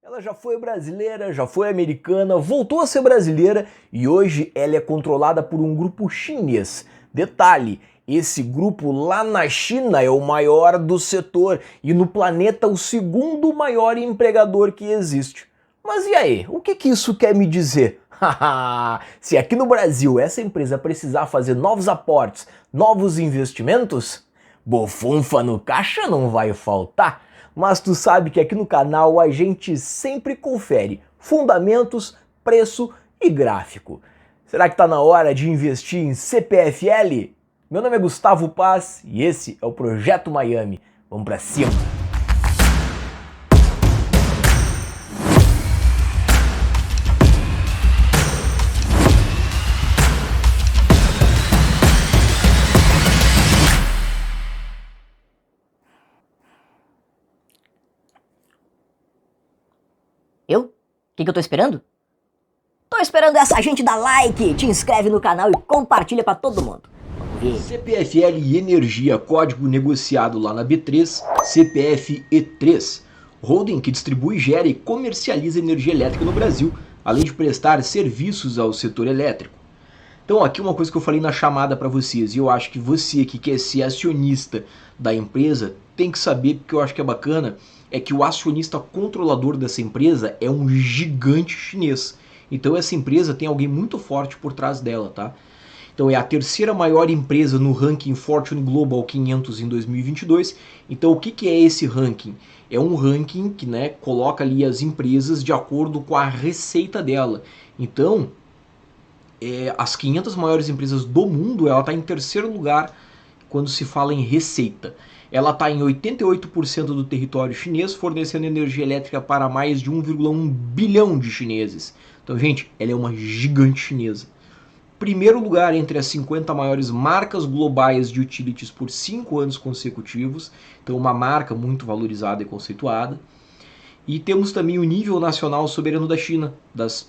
Ela já foi brasileira, já foi americana, voltou a ser brasileira e hoje ela é controlada por um grupo chinês. Detalhe, esse grupo lá na China é o maior do setor e no planeta o segundo maior empregador que existe. Mas e aí, o que isso quer me dizer? Se aqui no Brasil essa empresa precisar fazer novos aportes, novos investimentos, bufunfa no caixa não vai faltar. Mas tu sabe que aqui no canal a gente sempre confere fundamentos, preço e gráfico. Será que tá na hora de investir em CPFL? Meu nome é Gustavo Paz e esse é o Projeto Miami. Vamos pra cima! Eu? O que eu tô esperando? Tô esperando essa gente dar like, te inscreve no canal e compartilha pra todo mundo. Vamos ver. CPFL Energia, código negociado lá na B3, CPF E3. Holding que distribui, gera e comercializa energia elétrica no Brasil, além de prestar serviços ao setor elétrico. Então aqui uma coisa que eu falei na chamada para vocês, e eu acho que você que quer ser acionista da empresa tem que saber, porque eu acho que é bacana, é que o acionista controlador dessa empresa é um gigante chinês. Então essa empresa tem alguém muito forte por trás dela, tá? Então é a terceira maior empresa no ranking Fortune Global 500 em 2022. Então o que é esse ranking? É um ranking que, né, coloca ali as empresas de acordo com a receita dela. Então as 500 maiores empresas do mundo, ela está em terceiro lugar quando se fala em receita. Ela está em 88% do território chinês, fornecendo energia elétrica para mais de 1,1 bilhão de chineses. Então, gente, ela é uma gigante chinesa. Primeiro lugar entre as 50 maiores marcas globais de utilities por 5 anos consecutivos. Então, uma marca muito valorizada e conceituada. E temos também o nível nacional soberano da China, das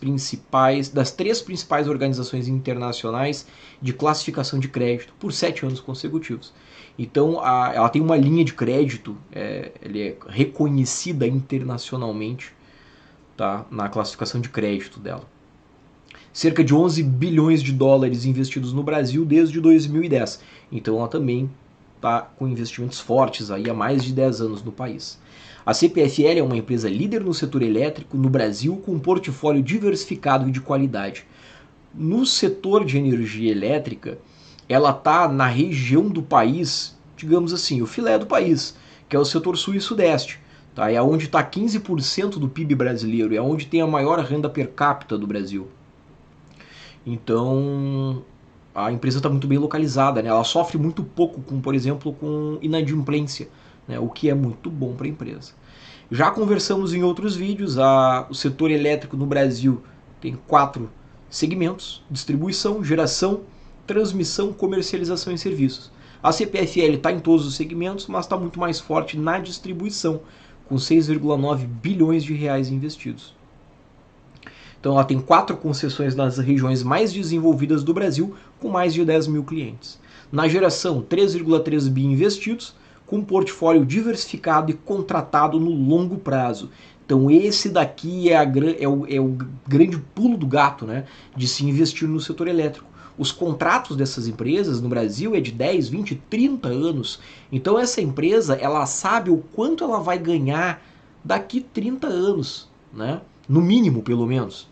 três principais organizações internacionais de classificação de crédito, por 7 anos consecutivos. Então ela tem uma linha de crédito, ela é reconhecida internacionalmente, tá, na classificação de crédito dela. Cerca de 11 bilhões de dólares investidos no Brasil desde 2010. Então ela também está com investimentos fortes aí há mais de 10 anos no país. A CPFL é uma empresa líder no setor elétrico no Brasil com um portfólio diversificado e de qualidade. No setor de energia elétrica, ela está na região do país, digamos assim, o filé do país, que é o setor sul e sudeste. Tá? É onde está 15% do PIB brasileiro, é onde tem a maior renda per capita do Brasil. Então a empresa está muito bem localizada, né? Ela sofre muito pouco, por exemplo, com inadimplência, né? O que é muito bom para a empresa. Já conversamos em outros vídeos, o setor elétrico no Brasil tem 4 segmentos: distribuição, geração, transmissão, comercialização e serviços. A CPFL está em todos os segmentos, mas está muito mais forte na distribuição, com 6,9 bilhões de reais investidos. Então ela tem 4 concessões nas regiões mais desenvolvidas do Brasil, com mais de 10 mil clientes. Na geração, 3,3 bi investidos, com um portfólio diversificado e contratado no longo prazo. Então esse daqui é o grande pulo do gato, né, de se investir no setor elétrico. Os contratos dessas empresas no Brasil é de 10, 20, 30 anos. Então essa empresa, ela sabe o quanto ela vai ganhar daqui 30 anos, né? No mínimo, pelo menos.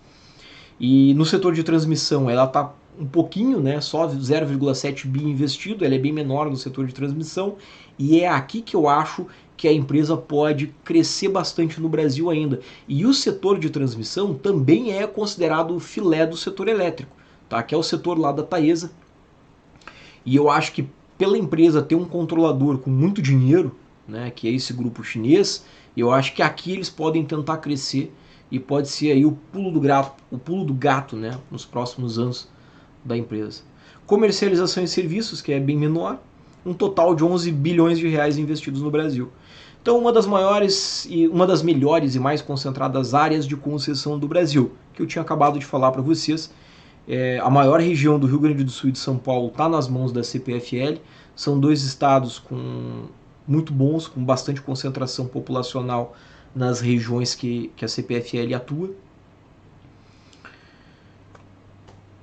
E no setor de transmissão, ela está um pouquinho, né, só 0,7 bi investido, ela é bem menor no setor de transmissão, e é aqui que eu acho que a empresa pode crescer bastante no Brasil ainda. E o setor de transmissão também é considerado o filé do setor elétrico, tá? Que é o setor lá da Taesa. E eu acho que pela empresa ter um controlador com muito dinheiro, né, que é esse grupo chinês, eu acho que aqui eles podem tentar crescer e pode ser aí o pulo do gato, né, nos próximos anos da empresa. Comercialização e serviços, que é bem menor, um total de 11 bilhões de reais investidos no Brasil. Então uma das melhores e mais concentradas áreas de concessão do Brasil, que eu tinha acabado de falar para vocês. A maior região do Rio Grande do Sul e de São Paulo está nas mãos da CPFL. São 2 estados muito bons, com bastante concentração populacional nas regiões que a CPFL atua.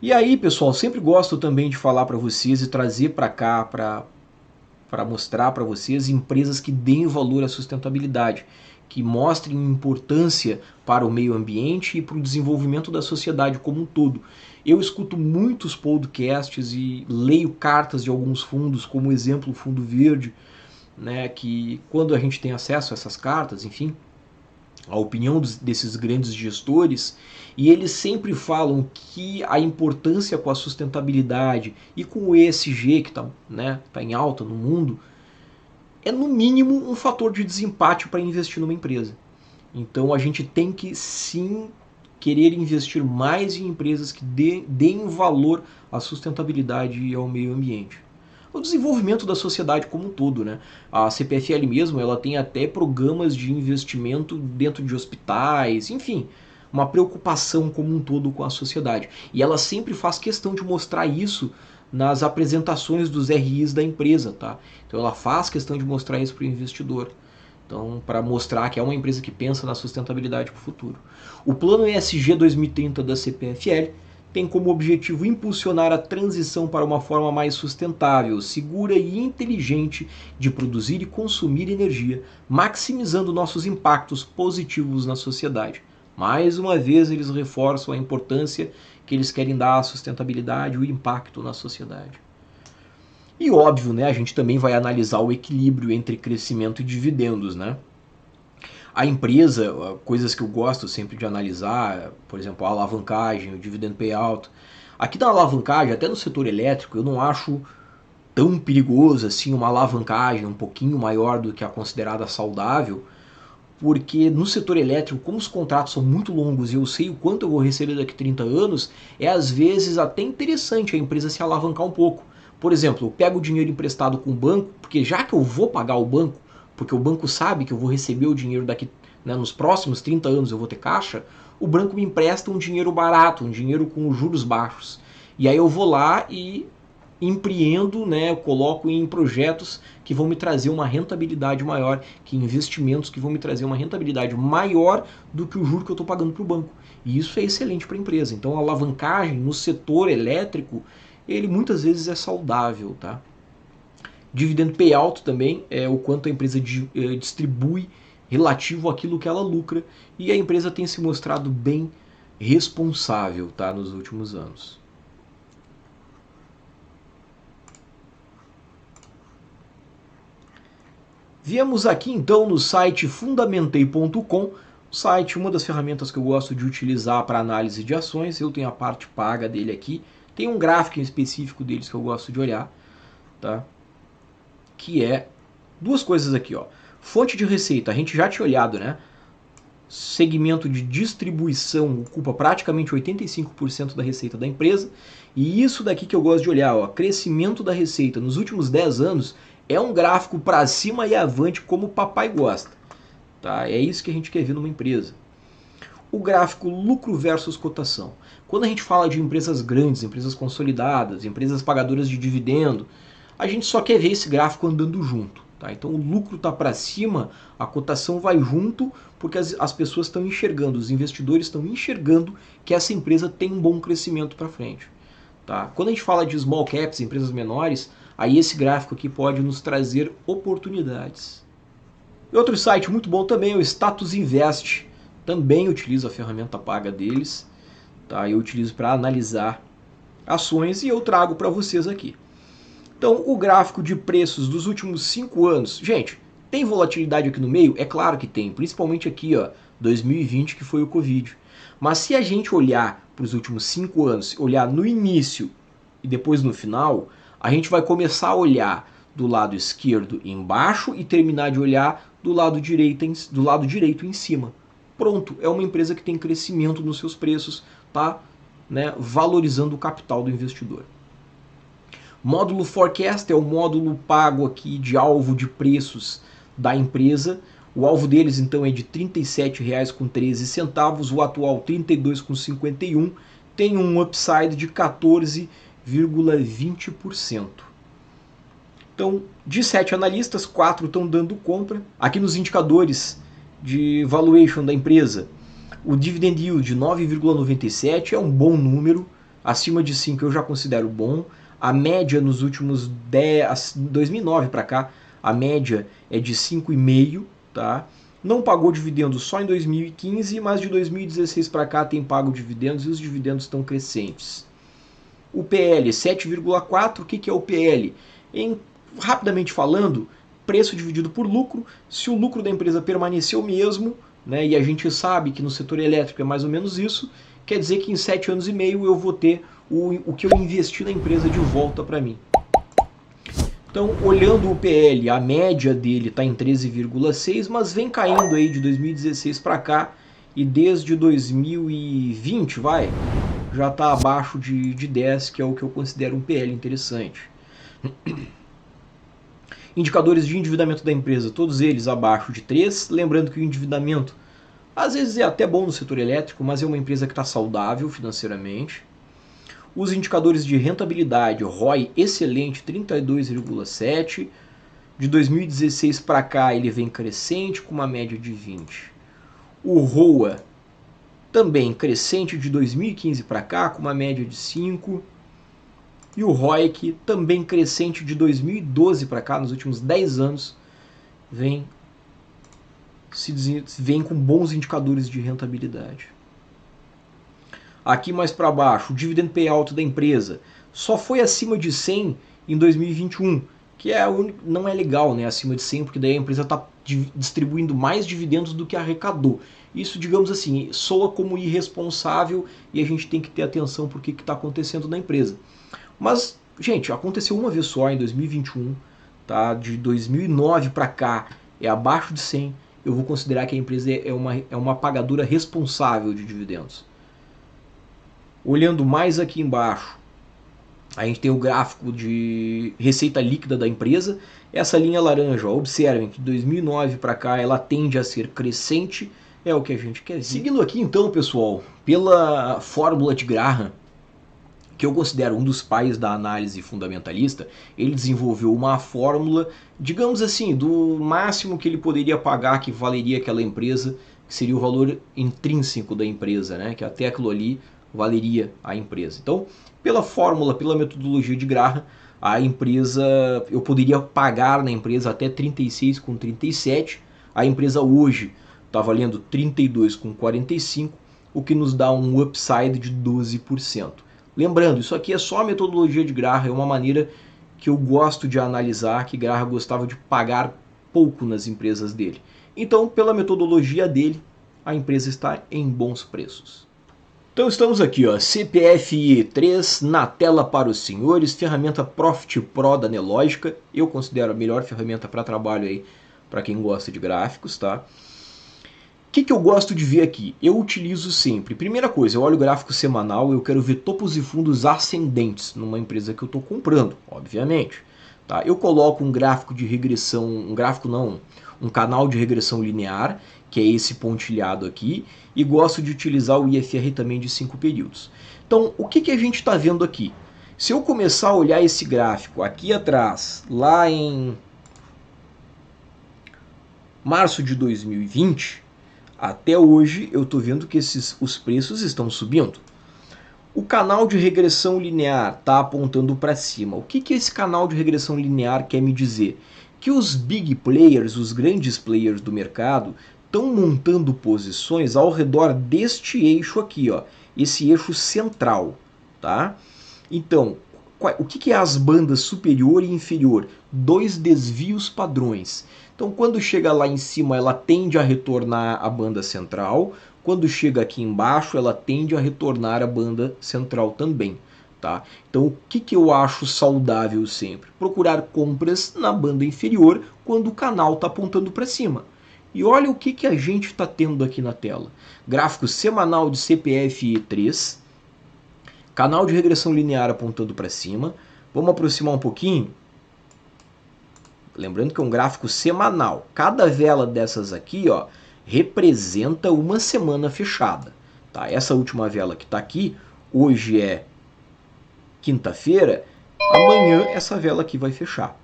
E aí, pessoal, sempre gosto também de falar para vocês e trazer para cá para mostrar para vocês empresas que deem valor à sustentabilidade, que mostrem importância para o meio ambiente e para o desenvolvimento da sociedade como um todo. Eu escuto muitos podcasts e leio cartas de alguns fundos, como exemplo o Fundo Verde, né, que quando a gente tem acesso a essas cartas, enfim, a opinião desses grandes gestores, e eles sempre falam que a importância com a sustentabilidade e com o ESG, que está, né, tá em alta no mundo, é no mínimo um fator de desempate para investir numa empresa. Então a gente tem que sim querer investir mais em empresas que deem valor à sustentabilidade e ao meio ambiente. O desenvolvimento da sociedade como um todo, né? A CPFL mesmo, ela tem até programas de investimento dentro de hospitais, enfim, uma preocupação como um todo com a sociedade. E ela sempre faz questão de mostrar isso nas apresentações dos RIs da empresa, tá? Então ela faz questão de mostrar isso para o investidor. Então, para mostrar que é uma empresa que pensa na sustentabilidade para o futuro. O plano ESG 2030 da CPFL tem como objetivo impulsionar a transição para uma forma mais sustentável, segura e inteligente de produzir e consumir energia, maximizando nossos impactos positivos na sociedade. Mais uma vez, eles reforçam a importância que eles querem dar à sustentabilidade e o impacto na sociedade. E óbvio, né, a gente também vai analisar o equilíbrio entre crescimento e dividendos, né? A empresa, coisas que eu gosto sempre de analisar, por exemplo, a alavancagem, o dividend payout. Aqui na alavancagem, até no setor elétrico, eu não acho tão perigoso assim uma alavancagem um pouquinho maior do que a considerada saudável, porque no setor elétrico, como os contratos são muito longos e eu sei o quanto eu vou receber daqui a 30 anos, é às vezes até interessante a empresa se alavancar um pouco. Por exemplo, eu pego o dinheiro emprestado com o banco, porque já que eu vou pagar o banco, porque o banco sabe que eu vou receber o dinheiro daqui, né, nos próximos 30 anos eu vou ter caixa, o banco me empresta um dinheiro barato, um dinheiro com juros baixos. E aí eu vou lá e empreendo, né, eu coloco em projetos que vão me trazer uma rentabilidade maior, que investimentos que vão me trazer uma rentabilidade maior do que o juro que eu estou pagando para o banco. E isso é excelente para a empresa. Então a alavancagem no setor elétrico, ele muitas vezes é saudável, tá? Dividend payout também é o quanto a empresa distribui relativo àquilo que ela lucra, e a empresa tem se mostrado bem responsável, tá, nos últimos anos. Viemos aqui então no site fundamentei.com, site, uma das ferramentas que eu gosto de utilizar para análise de ações. Eu tenho a parte paga dele aqui, tem um gráfico específico deles que eu gosto de olhar, tá? Que é duas coisas aqui, ó. Fonte de receita, a gente já tinha olhado, né? Segmento de distribuição ocupa praticamente 85% da receita da empresa. E isso daqui que eu gosto de olhar, ó, crescimento da receita nos últimos 10 anos é um gráfico para cima e avante como o papai gosta. Tá? É isso que a gente quer ver numa empresa. O gráfico lucro versus cotação. Quando a gente fala de empresas grandes, empresas consolidadas, empresas pagadoras de dividendo, a gente só quer ver esse gráfico andando junto. Tá? Então o lucro está para cima, a cotação vai junto, porque as pessoas estão enxergando, os investidores estão enxergando que essa empresa tem um bom crescimento para frente. Tá? Quando a gente fala de small caps, empresas menores, aí esse gráfico aqui pode nos trazer oportunidades. E outro site muito bom também é o Status Invest. Também utilizo a ferramenta paga deles. Tá? Eu utilizo para analisar ações e eu trago para vocês aqui. Então, o gráfico de preços dos últimos 5 anos. Gente, tem volatilidade aqui no meio? É claro que tem, principalmente aqui, ó, 2020, que foi o Covid. Mas se a gente olhar para os últimos 5 anos, olhar no início e depois no final, a gente vai começar a olhar do lado esquerdo embaixo e terminar de olhar do lado direito em cima. Pronto, é uma empresa que tem crescimento nos seus preços, tá, né, valorizando o capital do investidor. Módulo Forecast é o módulo pago aqui de alvo de preços da empresa. O alvo deles então é de R$ 37,13, o atual R$ 32,51, tem um upside de 14,20%. Então, de 7 analistas, 4 estão dando compra. Aqui nos indicadores de valuation da empresa. O dividend yield de 9,97 é um bom número, acima de 5 eu já considero bom. A média nos últimos 2009 para cá, a média é de 5,5, tá? Não pagou dividendos só em 2015, mas de 2016 para cá tem pago dividendos e os dividendos estão crescentes. O PL 7,4, o que é o PL? Rapidamente falando, preço dividido por lucro. Se o lucro da empresa permanecer o mesmo, né, e a gente sabe que no setor elétrico é mais ou menos isso, quer dizer que em 7 anos e meio eu vou ter o que eu investi na empresa de volta para mim. Então, olhando o PL, a média dele está em 13,6, mas vem caindo aí de 2016 para cá e desde 2020, já está abaixo de 10, que é o que eu considero um PL interessante. Indicadores de endividamento da empresa, todos eles abaixo de 3. Lembrando que o endividamento às vezes é até bom no setor elétrico, mas é uma empresa que está saudável financeiramente. Os indicadores de rentabilidade, ROI excelente, 32,7. De 2016 para cá ele vem crescente com uma média de 20. O ROA também crescente de 2015 para cá com uma média de 5. E o ROIC também crescente de 2012 para cá, nos últimos 10 anos, vem com bons indicadores de rentabilidade. Aqui mais para baixo, o dividend payout da empresa só foi acima de 100 em 2021, que não é legal, né, acima de 100, porque daí a empresa está distribuindo mais dividendos do que arrecadou. Isso, digamos assim, soa como irresponsável e a gente tem que ter atenção por que está acontecendo na empresa. Mas, gente, aconteceu uma vez só em 2021, tá? De 2009 para cá é abaixo de 100. Eu vou considerar que a empresa é uma pagadora responsável de dividendos. Olhando mais aqui embaixo, a gente tem o gráfico de receita líquida da empresa. Essa linha laranja, ó, observem que de 2009 para cá ela tende a ser crescente, é o que a gente quer ver. Seguindo aqui então, pessoal, pela fórmula de Graham, que eu considero um dos pais da análise fundamentalista, ele desenvolveu uma fórmula, digamos assim, do máximo que ele poderia pagar que valeria aquela empresa, que seria o valor intrínseco da empresa, né? Que até aquilo ali valeria a empresa. Então, pela fórmula, pela metodologia de Graham, a empresa, eu poderia pagar na empresa até 36,37. A empresa hoje está valendo 32,45, o que nos dá um upside de 12%. Lembrando, isso aqui é só a metodologia de Graham, é uma maneira que eu gosto de analisar, que Graham gostava de pagar pouco nas empresas dele. Então, pela metodologia dele, a empresa está em bons preços. Então estamos aqui, ó, CPF 3 na tela para os senhores, ferramenta Profit Pro da Nelogica. Eu considero a melhor ferramenta para trabalho aí, para quem gosta de gráficos, tá? O que eu gosto de ver aqui? Eu utilizo sempre, primeira coisa, eu olho o gráfico semanal, eu quero ver topos e fundos ascendentes numa empresa que eu estou comprando, obviamente. Tá? Eu coloco um gráfico de regressão, um canal de regressão linear, que é esse pontilhado aqui, e gosto de utilizar o IFR também de 5 períodos. Então, o que a gente está vendo aqui? Se eu começar a olhar esse gráfico aqui atrás, lá em março de 2020, até hoje eu estou vendo que os preços estão subindo. O canal de regressão linear está apontando para cima. O que esse canal de regressão linear quer me dizer? Que os big players, os grandes players do mercado, estão montando posições ao redor deste eixo aqui, ó, esse eixo central, tá? Então, o que é as bandas superior e inferior? Dois desvios padrões. Então, quando chega lá em cima, ela tende a retornar à banda central. Quando chega aqui embaixo, ela tende a retornar à banda central também. Tá? Então, o que eu acho saudável sempre? Procurar compras na banda inferior quando o canal está apontando para cima. E olha o que a gente está tendo aqui na tela. Gráfico semanal de CPF 3. Canal de regressão linear apontando para cima. Vamos aproximar um pouquinho. Lembrando que é um gráfico semanal. Cada vela dessas aqui, ó, representa uma semana fechada. Tá? Essa última vela que está aqui, hoje é quinta-feira, amanhã essa vela aqui vai fechar.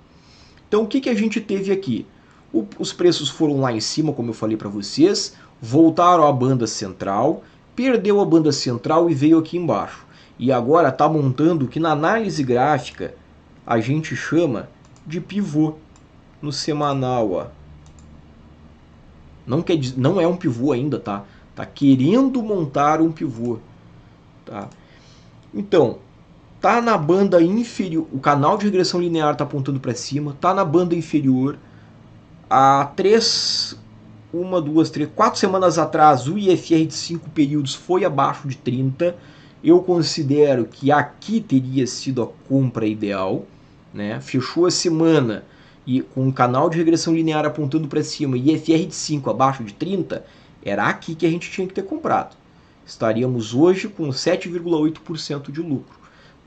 Então o que a gente teve aqui? Os preços foram lá em cima, como eu falei para vocês, voltaram à banda central, perdeu a banda central e veio aqui embaixo. E agora está montando o que na análise gráfica a gente chama de pivô no semanal. Ó. Não é um pivô ainda, tá? Tá querendo montar um pivô. Tá? Então, tá na banda inferior, o canal de regressão linear está apontando para cima, tá na banda inferior. Há 4 semanas atrás, o IFR de 5 períodos foi abaixo de 30. Eu considero que aqui teria sido a compra ideal. Né? Fechou a semana e com o canal de regressão linear apontando para cima e IFR de 5 abaixo de 30, era aqui que a gente tinha que ter comprado. Estaríamos hoje com 7,8% de lucro.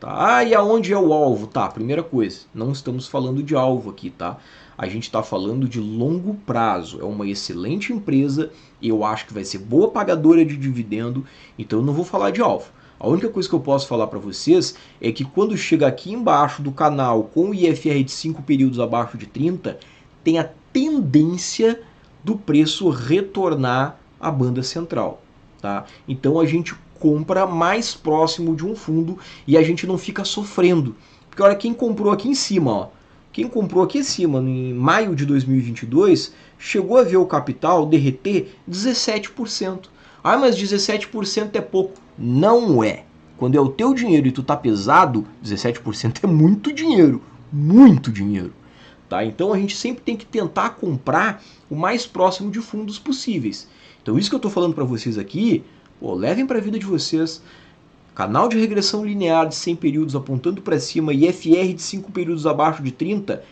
Tá? E aonde é o alvo? Tá, primeira coisa, não estamos falando de alvo aqui, tá? A gente está falando de longo prazo. É uma excelente empresa, eu acho que vai ser boa pagadora de dividendo, então eu não vou falar de alvo. A única coisa que eu posso falar para vocês é que quando chega aqui embaixo do canal com o IFR de 5 períodos abaixo de 30, tem a tendência do preço retornar à banda central. Tá? Então a gente compra mais próximo de um fundo e a gente não fica sofrendo. Porque olha, quem comprou aqui em cima, ó, quem comprou aqui em cima em maio de 2022, chegou a ver o capital derreter 17%. Ah, mas 17% é pouco. Não é. Quando é o teu dinheiro e tu tá pesado, 17% é muito dinheiro. Muito dinheiro. Tá? Então a gente sempre tem que tentar comprar o mais próximo de fundos possíveis. Então isso que eu estou falando para vocês aqui, pô, levem para a vida de vocês. Canal de regressão linear de 100 períodos apontando para cima e FR de 5 períodos abaixo de 30,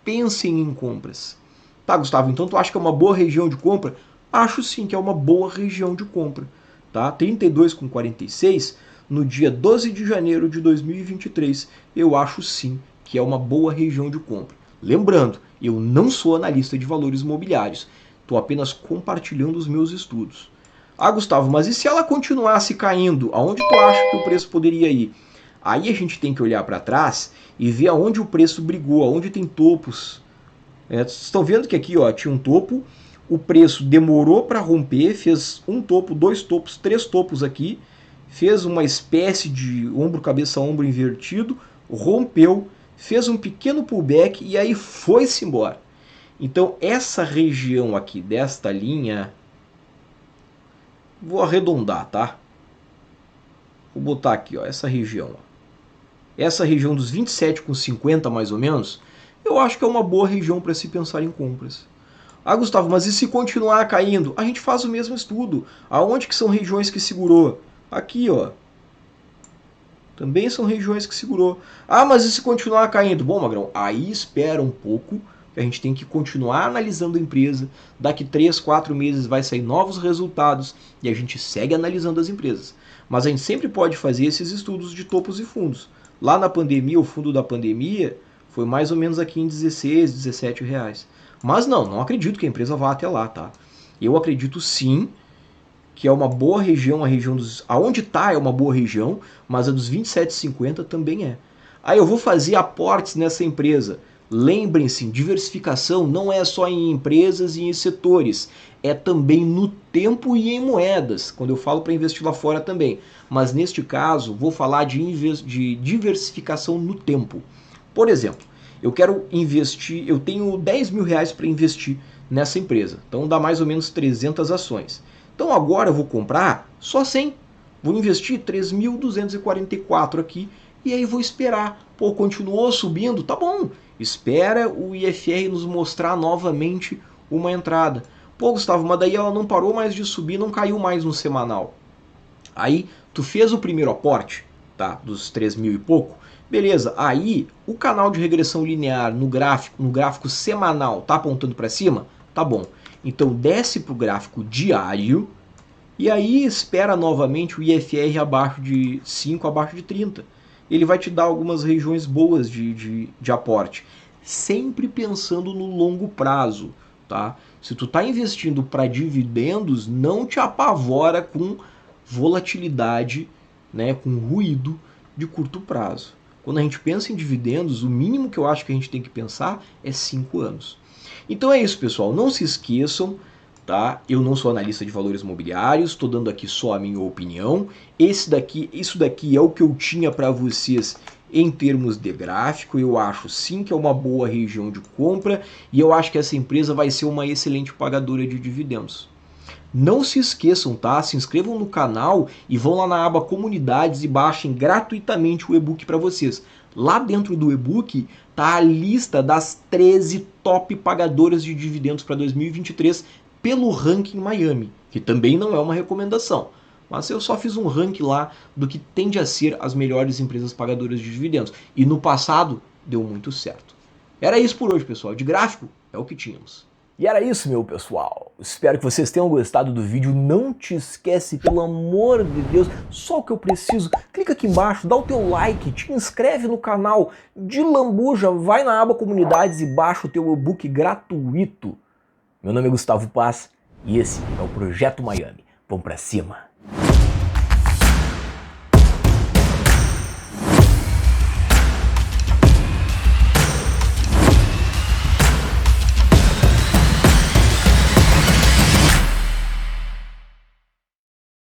pensem em compras. Tá, Gustavo, então tu acha que é uma boa região de compra? Acho sim que é uma boa região de compra. Tá? 32,46 no dia 12 de janeiro de 2023, eu acho sim que é uma boa região de compra. Lembrando, eu não sou analista de valores imobiliários, estou apenas compartilhando os meus estudos. Ah, Gustavo, mas e se ela continuasse caindo? Aonde tu acha que o preço poderia ir? Aí a gente tem que olhar para trás e ver aonde o preço brigou, aonde tem topos. Vocês estão vendo que aqui ó, tinha um topo, o preço demorou para romper, fez um topo, 2 topos, 3 topos aqui, fez uma espécie de ombro, cabeça, ombro invertido, rompeu, fez um pequeno pullback e aí foi-se embora. Então essa região aqui desta linha, vou arredondar, tá? Vou botar aqui, ó, essa região. Ó. Essa região dos 27,50 mais ou menos, eu acho que é uma boa região para se pensar em compras. Ah, Gustavo, mas e se continuar caindo? A gente faz o mesmo estudo. Aonde que são regiões que segurou? Aqui, ó. Também são regiões que segurou. Ah, mas e se continuar caindo? Bom, Magrão, aí espera um pouco, que a gente tem que continuar analisando a empresa. Daqui 3, 4 meses vai sair novos resultados e a gente segue analisando as empresas. Mas a gente sempre pode fazer esses estudos de topos e fundos. Lá na pandemia, o fundo da pandemia foi mais ou menos aqui em 16, 17 reais. Mas não acredito que a empresa vá até lá, tá? Eu acredito sim que é uma boa região, a região dos... Aonde está é uma boa região, mas a dos 27,50 também é. Aí eu vou fazer aportes nessa empresa. Lembrem-se, diversificação não é só em empresas e em setores, é também no tempo e em moedas, quando eu falo para investir lá fora também. Mas neste caso, vou falar de diversificação no tempo. Por exemplo, eu quero investir, eu tenho 10 mil reais para investir nessa empresa, então dá mais ou menos 300 ações. Então agora eu vou comprar só 100, vou investir 3.244 aqui e aí vou esperar. Pô, continuou subindo? Tá bom, espera o IFR nos mostrar novamente uma entrada. Pô, Gustavo, mas daí ela não parou mais de subir, não caiu mais no semanal. Aí tu fez o primeiro aporte, tá, dos 3 mil e pouco, beleza, aí o canal de regressão linear no gráfico semanal tá apontando para cima? Tá bom. Então desce para o gráfico diário e aí espera novamente o IFR abaixo de 5, abaixo de 30. Ele vai te dar algumas regiões boas de aporte, sempre pensando no longo prazo. Tá? Se tu está investindo para dividendos, não te apavora com volatilidade, né, com ruído de curto prazo. Quando a gente pensa em dividendos, o mínimo que eu acho que a gente tem que pensar é 5 anos. Então é isso, pessoal. Não se esqueçam, tá? Eu não sou analista de valores imobiliários, estou dando aqui só a minha opinião. Isso daqui é o que eu tinha para vocês em termos de gráfico. Eu acho sim que é uma boa região de compra e eu acho que essa empresa vai ser uma excelente pagadora de dividendos. Não se esqueçam, tá? Se inscrevam no canal e vão lá na aba Comunidades e baixem gratuitamente o e-book para vocês. Lá dentro do e-book tá a lista das 13 top pagadoras de dividendos para 2023 pelo ranking Miami, que também não é uma recomendação. Mas eu só fiz um ranking lá do que tende a ser as melhores empresas pagadoras de dividendos. E no passado deu muito certo. Era isso por hoje, pessoal. De gráfico é o que tínhamos. E era isso, meu pessoal. Espero que vocês tenham gostado do vídeo. Não te esquece, pelo amor de Deus, só o que eu preciso. Clica aqui embaixo, dá o teu like, te inscreve no canal. De lambuja, vai na aba Comunidades e baixa o teu e-book gratuito. Meu nome é Gustavo Paz e esse é o Projeto Miami. Vamos pra cima!